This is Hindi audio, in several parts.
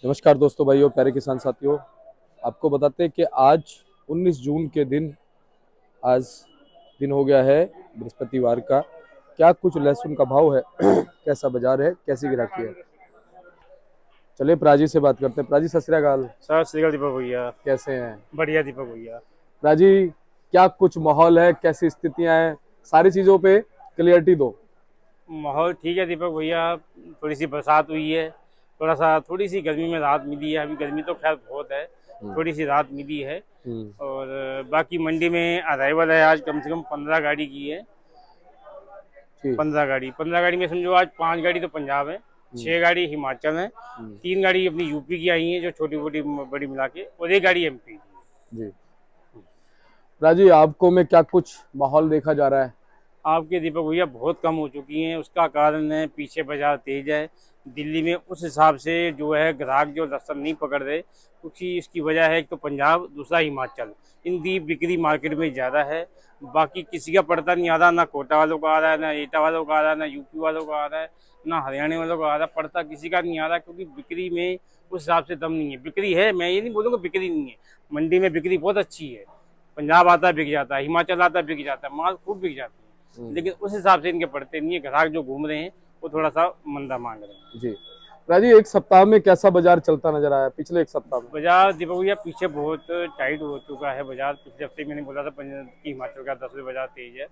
नमस्कार दोस्तों, भाइयों, प्यारे किसान साथियों। आपको बताते हैं कि आज 19 जून के दिन आज दिन हो गया है बृहस्पतिवार का। क्या कुछ लहसुन का भाव है कैसा बाजार है, कैसी गिराकी है, चलिए प्राजी से बात करते हैं। प्राजी, सत श्री अकाल। सर श्रीकाल दीपक भैया। कैसे हैं बढ़िया दीपक भैया। प्राजी? क्या कुछ माहौल है, कैसी स्थितियां हैं, सारी चीजों पे क्लियरिटी दो। माहौल ठीक है दीपक भैया। थोड़ी सी बरसात हुई है, थोड़ी सी गर्मी में राहत मिली है। अभी गर्मी तो खैर बहुत है, थोड़ी सी राहत मिली है। हम्म। और बाकी मंडी में अराइवल है आज कम से कम 15 गाड़ी की है। ठीक। 15 गाड़ी में समझो आज 5 गाड़ी तो पंजाब है, 6 गाड़ी हिमाचल है, 3 गाड़ी अपनी यूपी की आई हैं जो छोटी मोटी बड़ी मिला के, और 1 गाड़ी एमपी की। जी। प्राजी, आपको में क्या कुछ माहौल देखा जा रहा है? आपके दीपक भैया बहुत कम हो चुकी हैं। उसका कारण है पीछे बाजार तेज है दिल्ली में, उस हिसाब से जो है ग्राहक जो लहसुन नहीं पकड़ रहे, क्योंकि इसकी वजह है एक तो पंजाब, दूसरा हिमाचल, इनकी बिक्री मार्केट में ज़्यादा है। बाकी किसी का पड़ता नहीं आ रहा, ना कोटा वालों का आ रहा है, ना एटा वालों का आ रहा है, ना यूपी वालों का आ रहा है, ना हरियाणा वालों का आ रहा है। पड़ता किसी का नहीं आ रहा, क्योंकि बिक्री में उस हिसाब से दम नहीं है। बिक्री है, मैं ये नहीं बोलूँगा बिक्री नहीं है, मंडी में बिक्री बहुत अच्छी है। पंजाब आता है बिक जाता है, हिमाचल आता है बिक जाता है, माल खूब बिक जाता है। लेकिन उस हिसाब से इनके पड़ते नहीं है। ग्राहक जो घूम रहे हैं वो थोड़ा सा मंदा मांग रहे हैं। जी। राजी, एक सप्ताह में कैसा बाजार चलता नजर आया पिछले एक सप्ताह में? बाजार दीपक भैया पीछे बहुत टाइट हो चुका है बाजार। पिछले हफ्ते मैंने बोला था कि हिमाचल का 10 रुपये बाजार तेज है।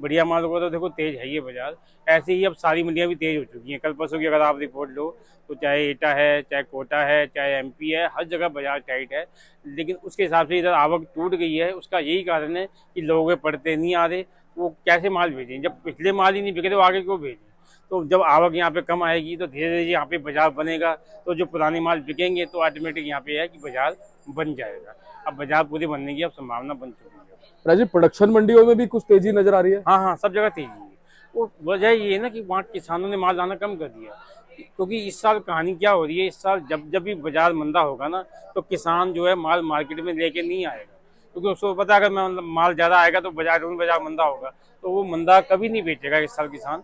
बढ़िया माल को तो देखो तेज है ये बाजार। ऐसे ही अब सारी मंडियां भी तेज हो चुकी हैं। कल परसों की अगर आप रिपोर्ट लो तो चाहे एटा है, चाहे कोटा है, चाहे एमपी है, हर जगह बाजार टाइट है। लेकिन उसके हिसाब से इधर आवक टूट गई है। उसका यही कारण है कि लोगों के पड़ते नहीं आ रहे, वो कैसे माल भेजें? जब पिछले माल ही नहीं बिके तो आगे क्यों भेजें? तो जब आवक यहाँ पे कम आएगी तो धीरे धीरे यहाँ पे बाजार बनेगा, तो जो पुराने माल बिकेंगे तो ऑटोमेटिक यहाँ पे है कि बाजार बन जाएगा। अब बाजार पूरी बनने की अब संभावना बन चुकी है। राजीव, प्रोडक्शन मंडियों में भी कुछ तेजी नजर आ रही है? हाँ हाँ, सब जगह तेजी है। वो वजह ये है ना कि वहाँ किसानों ने माल लाना कम कर दिया। क्योंकि इस साल कहानी क्या हो रही है, इस साल जब जब भी बाजार मंदा होगा ना, तो किसान जो है माल मार्केट में लेके नहीं आएगा। क्योंकि उसको पता है अगर माल ज़्यादा आएगा तो बाजार मंदा होगा, तो वो मंदा कभी नहीं बेचेगा इस साल किसान।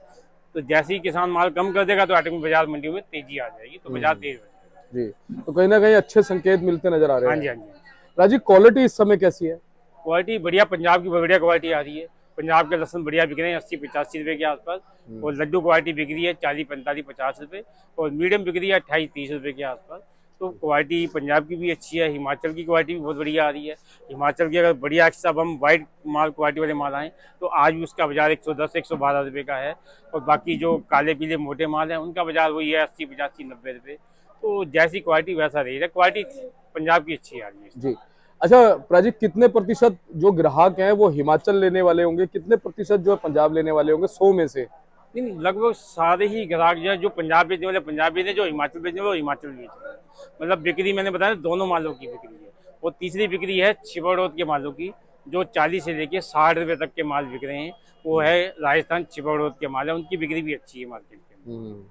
तो जैसे ही किसान माल कम कर देगा तो ऑटोमेटिक बाजार मंडियों में तेजी आ जाएगी, तो बाजार तेज हो जाएगा। जी। तो कहीं ना कहीं अच्छे संकेत मिलते नजर आ रहे हाँ हैं। जी, हाँ जी। राजीव, क्वालिटी इस समय कैसी है? क्वालिटी बढ़िया, पंजाब की बढ़िया क्वालिटी आ रही है। पंजाब के लहसुन बढ़िया बिक रहे हैं 80-85 रुपये के आसपास। और लड्डू क्वालिटी बिक रही है 40-45-50 रुपये। और मीडियम बिक रही है 28-30 रुपये के आसपास। तो क्वालिटी पंजाब की भी अच्छी है। हिमाचल की क्वालिटी भी बहुत बढ़िया आ रही है। हिमाचल की अगर बढ़िया सब हम वाइट माल क्वालिटी वाले माल आएँ तो आज भी उसका बाजार 110-112 रुपये का है। और बाकी जो काले पीले मोटे माल हैं उनका बाजार वही है 80-85-90 रुपये। तो जैसी क्वालिटी वैसा रहेगा। क्वालिटी पंजाब की अच्छी आ रही है। जी। अच्छा प्राजीत, कितने प्रतिशत जो ग्राहक हैं वो हिमाचल लेने वाले होंगे, कितने प्रतिशत जो है पंजाब लेने वाले होंगे 100 में से? नहीं नहीं, लगभग सारे ही ग्राहक जो है, जो पंजाब बेचने वाले पंजाब बेचने, जो हिमाचल बेचने वाले हिमाचल बेच रहे हैं। मतलब बिक्री मैंने बताया दोनों मालों की बिक्री है। और तीसरी बिक्री है छिबड़ौद के मालों की, जो 40 से लेके 60 रुपये तक के माल बिक रहे हैं। वो है राजस्थान छिबड़ौद के माल है, उनकी बिक्री भी अच्छी है मार्केट के अंदर।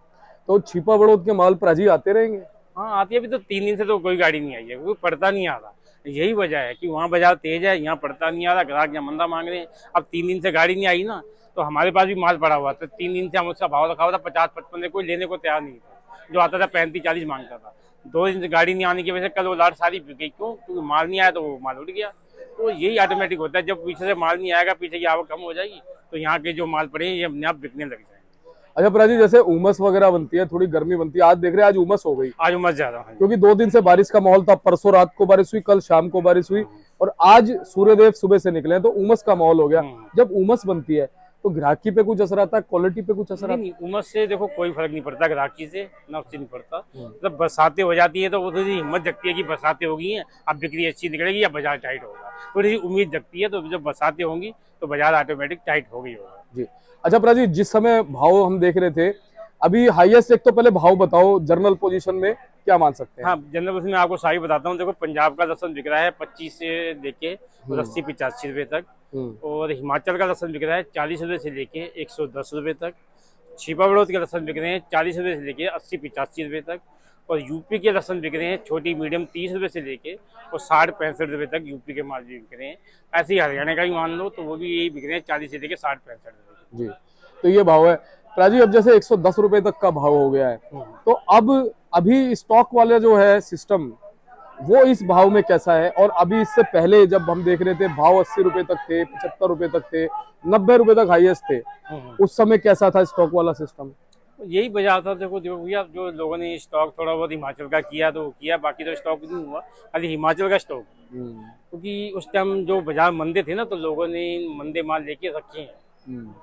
तो छिपा बड़ौद के माल प्राजी आते रहेंगे? हाँ आती है। अभी तो 3 दिन से तो कोई गाड़ी नहीं आई है, क्योंकि पड़ता नहीं आ रहा। यही वजह है कि वहाँ बाजार तेज है, यहाँ पड़ता नहीं आ रहा, ग्राहक यहाँ मंदा मांग रहे हैं। अब 3 दिन से गाड़ी नहीं आई ना, तो हमारे पास भी माल पड़ा हुआ था। 3 दिन से हम उसका भाव रखा हुआ था 50-55, कोई लेने को तैयार नहीं था। जो आता था 35-40 मांगता था। 2 दिन से गाड़ी नहीं आने की वजह से कल वो लाट सारी बिक गई। क्यों? क्योंकि माल नहीं आया तो वो माल उठ गया। तो यही ऑटोमेटिक होता है, जब पीछे से माल नहीं आएगा, पीछे की आवक कम हो जाएगी, तो यहाँ के जो माल पड़े हैं ये अपने आप बिकने लग जाएंगे। अच्छा प्राजी, जैसे उमस वगैरह बनती है, थोड़ी गर्मी बनती है, आज देख रहे हैं आज उमस हो गई आज उमस ज्यादा है। क्योंकि 2 दिन से बारिश का माहौल था। परसों रात को बारिश हुई, कल शाम को बारिश हुई, और आज सूर्यदेव सुबह से निकले हैं, तो उमस का माहौल हो गया। जब उमस बनती है तो ग्राहकी पे कुछ असर आता है, क्वालिटी पे कुछ असर नहीं आता नहीं, उमस से देखो कोई फर्क नहीं पड़ता ग्राहकी से, ना उससे नहीं पड़ता। जब बरसातें हो जाती है तो वो थोड़ी हिम्मत जगती है कि बरसातें होगी हैं, अब बिक्री अच्छी निकलेगी या बाजार टाइट होगा, थोड़ी सी उम्मीद जगती है। तो जब बरसातें होंगी तो बाजार ऑटोमेटिक टाइट हो गई होगा। जी। अच्छा प्राजी, जिस समय भाव हम देख रहे थे, अभी हाईएस्ट, एक तो पहले भाव बताओ जर्नल पोजीशन में क्या मान सकते हैं? हाँ, जनरल उसमें आपको सारी बताता हूँ। देखो पंजाब का लहसुन बिक रहा है 25 से लेके 80-85 रुपये तक। और हिमाचल का लहसुन बिक रहा है 40 रुपये से लेके 110 रुपये तक। छिपा बड़ौद के लहसुन बिक रहे हैं 40 रुपये से लेके 80-85 रुपये तक। और यूपी के लहसुन बिक रहे हैं छोटी मीडियम 30 रुपये से लेके और 60-65 रुपये तक यूपी के माल भी बिक रहे हैं। ऐसे ही हरियाणा का भी मान लो तो वो भी यही बिक रहे हैं 40 से लेके 60-65 रुपये। जी। तो ये भाव है। प्राजी अब जैसे 110 रुपए तक का भाव हो गया है, तो अब अभी स्टॉक वाले जो है सिस्टम वो इस भाव में कैसा है? और अभी इससे पहले जब हम देख रहे थे भाव 80 रुपए तक थे, 75 रुपए तक थे, 90 रुपए तक हाईएस्ट थे, उस समय कैसा था स्टॉक वाला सिस्टम? यही वजह था। देखो देखो भैया, जो लोगों ने स्टॉक थोड़ा बहुत हिमाचल का किया तो किया, बाकी तो स्टॉक नहीं हुआ, खाली हिमाचल का स्टॉक। क्योंकि उस टाइम जो बाजार मंदे थे ना, तो लोगों ने मंदे माल लेके रखे हैं।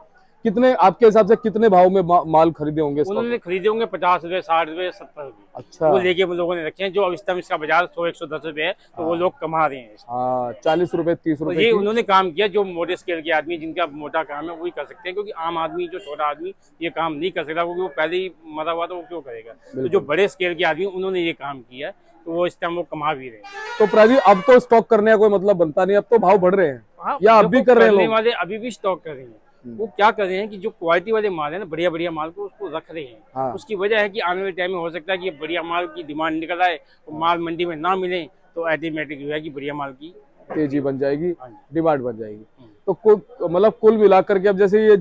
कितने आपके हिसाब से कितने भाव में माल खरीदे होंगे? उन्होंने खरीदे होंगे 50 रुपए, 60 रुपए, 70 रुपए। अच्छा, वो लेके लोगों ने रखे हैं। जो अब इस टाइम इसका बाजार 100-110 रुपए है, तो वो लोग कमा रहे हैं। हाँ, 40 रुपए 30 तो रुपए ये की। उन्होंने काम किया। जो मोटे स्केल के आदमी, जिनका मोटा काम है, वही कर सकते हैं। क्योंकि आम आदमी, जो छोटा आदमी, ये काम नहीं कर सकता, क्योंकि वो पहले ही मरा हुआ, तो वो क्यों करेगा। तो जो बड़े स्केल के आदमी, उन्होंने ये काम किया, तो वो इस टाइम वो कमा भी रहे हैं। तो प्राजी अब तो स्टॉक करने का कोई मतलब बनता नहीं, अब तो भाव बढ़ रहे हैं। हाँ, या अब भी कर रहे हैं लोग? वाले अभी भी स्टॉक कर रहे हैं। वो क्या कर रहे हैं कि जो क्वालिटी वाले माल है ना, बढ़िया बढ़िया माल को उसको रख रहे हैं। हाँ। उसकी वजह है कि आने वाले टाइम में हो सकता है कि ये बढ़िया माल की डिमांड निकल आए, तो माल मंडी में ना मिले, तो ऑटोमेटिक जो है कि बढ़िया माल की तेजी बन जाएगी, हाँ। डिमांड बन जाएगी। तो मतलब कुल मिलाकर के अब जैसे ये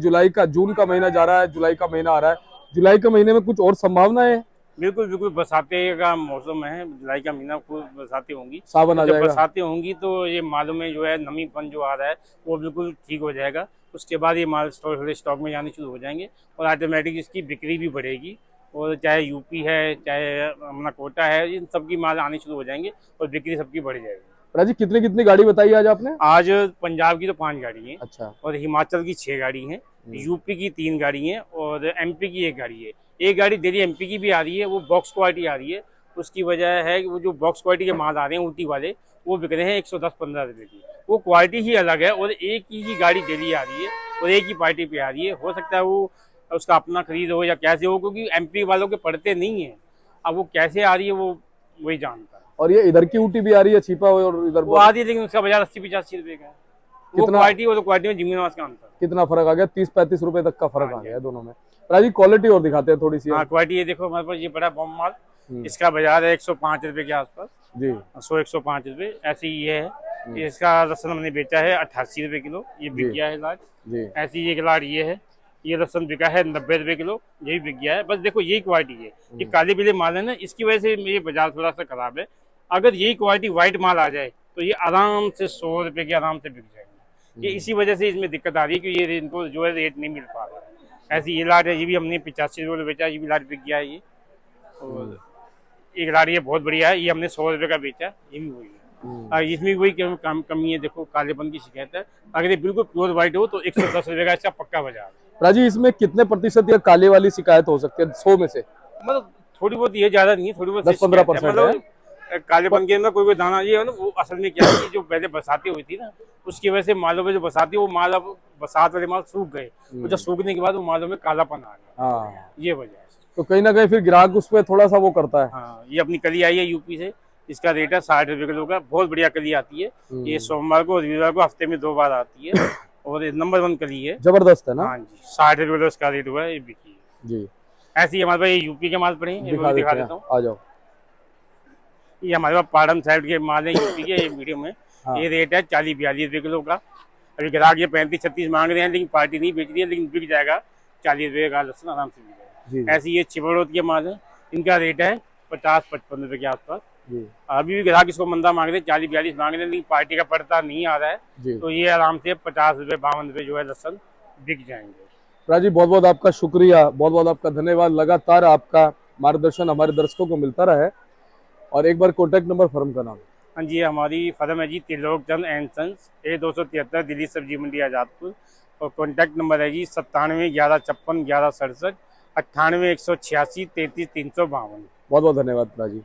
जून का महीना जा रहा है, जुलाई का महीना आ रहा है, जुलाई के महीने में कुछ और संभावना है? बिल्कुल बिल्कुल, बरसाते का मौसम है, जुलाई का महीना, खूब बरसातें होंगी। सावन आ जब जाएगा। बरसातें होंगी तो ये मालों में जो है नमीपन जो आ रहा है, वो बिल्कुल ठीक हो जाएगा। उसके बाद ये माल स्टॉक में जाने शुरू हो जाएंगे, और ऑटोमेटिक इसकी बिक्री भी बढ़ेगी। और चाहे यूपी है, चाहे अपना कोटा है, इन सबकी माल आने शुरू हो जाएंगे, और बिक्री सबकी बढ़ जाएगी। राजी कितनी कितनी गाड़ी बताई आज आपने? आज पंजाब की तो 5 गाड़ी है। अच्छा। और हिमाचल की 6 गाड़ी है, यूपी की 3 गाड़ी है, और एमपी की 1 गाड़ी है। एक गाड़ी दिल्ली एमपी की भी आ रही है, वो बॉक्स क्वालिटी आ रही है। उसकी वजह है कि वो जो बॉक्स क्वालिटी के माल आ रहे हैं ऊटी वाले, वो बिक रहे हैं 110-15 रुपए की। वो क्वालिटी ही अलग है, और एक ही गाड़ी दिल्ली आ रही है, और एक ही पार्टी पे आ रही है। हो सकता है वो उसका अपना खरीद हो या कैसे हो, क्योंकि एमपी वालों के पड़ते नहीं है। अब वो कैसे आ रही है, वो वही जानता है। और ये इधर की ऊटी भी आ रही है छिपा हुआ, और इधर वो आ रही है, लेकिन उसका बाजार 80-85 रुपए का है। वो क्वालिटी और क्वालिटी में जमीन आसमान का अंतर। कितना फर्क आ गया? 30-35 रुपए तक का फर्क आ गया दोनों में। राजी क्वालिटी और दिखाते हैं थोड़ी सी। हाँ, क्वालिटी ये देखो हमारे पास, ये बड़ा बम माल, इसका बाजार है 105 रुपए के आसपास जी, 100-105 रुपए ऐसे ही ये है। इसका लहसुन हमने बेचा है 88 रुपए किलो, ये बिक गया है लाट जी। ऐसी एक लाट ये है, ये लहसुन बिका है 90 रुपए किलो, ये भी बिक गया है। बस देखो यही क्वालिटी है। ये काले पीले माल है ना, इसकी वजह से मेरे बाजार थोड़ा सा खराब है। अगर यही क्वालिटी व्हाइट माल आ जाए, तो ये आराम से 100 रुपए के आराम से बिक जाएंगे। ये इसी वजह से इसमें दिक्कत आ रही है कि ये इनको जो है रेट नहीं मिल पा रहा है। ऐसी ये लाट है, ये भी हमने 85 रुपये बेचा, ये भी लाट बिक गया है ये। और एक लाट ये बहुत बढ़िया है, ये हमने 100 रुपये का बेचा, ये भी वही है। इसमें वही कमी है, देखो कालेपन की शिकायत है। अगर ये बिल्कुल प्योर व्हाइट हो तो 110 रुपये का इसका पक्का बाजार है। राजी इसमें कितने प्रतिशत या काले वाली शिकायत हो सकती है 100 में से? मतलब थोड़ी बहुत, ये ज्यादा नहीं है, थोड़ी बहुत 10-15% मतलब कालेपन के अंदर कोई दाना ये है ना, वो असल में क्या है, जो पहले बरसाती हुई थी ना, उसकी वजह से मालों में जो बरसाती, वो माल अब बरसात वाले माल सूख गए, तो जब सूखने के बाद वो मालों में कालापन आ गया, ये वजह है। तो कहीं ना कहीं फिर ग्राहक उस पर थोड़ा सा वो करता है। हाँ, ये अपनी कली आई है यूपी से, इसका रेट है 60 रुपए किलो का। बहुत बढ़िया कली आती है, ये सोमवार को और रविवार को हफ्ते में 2 बार आती है, और नंबर 1 कली है, जबरदस्त है ना। हाँ जी, 60 रुपए किलो इसका रेट हुआ है, ये बिकी है जी। ऐसे ही हमारे पास यूपी के माल पड़े हैं, दिखा देता हूँ, आ जाओ। ये हमारे पास पाड़म साइड के माल है यूपी के, ये मीडियम है। ये रेट है 40-42 रुपए किलो का। अभी ग्राहक ये 35-36 मांग रहे हैं, लेकिन पार्टी नहीं बेच रही है, लेकिन बिक जाएगा 40 रुपए का लहसुन आराम से बिक जाएगा। ऐसे ये चिबड़ोद के माल है, इनका रेट है 50-55 रुपए के आसपास। अभी भी ग्राहक इसको मंदा मांग रहे हैं, 40-42 मांग रहे हैं, लेकिन पार्टी का पड़ता नहीं आ रहा है, तो ये आराम से 50 रुपए 52 रुपए जो है लहसुन बिक जाएंगे। राजी बहुत बहुत आपका शुक्रिया, बहुत बहुत आपका धन्यवाद। लगातार आपका मार्गदर्शन हमारे दर्शकों को मिलता रहे। और एक बार कॉन्टैक्ट नंबर फर्म का नाम। हाँ जी, हमारी फर्म है जी त्रिलोक चंद एंड सन्स, A273 दिल्ली सब्जी मंडी आजादपुर। और कॉन्टैक्ट नंबर है जी 97 11 56 11 67, 98 186 33 352। बहुत बहुत धन्यवाद राजी।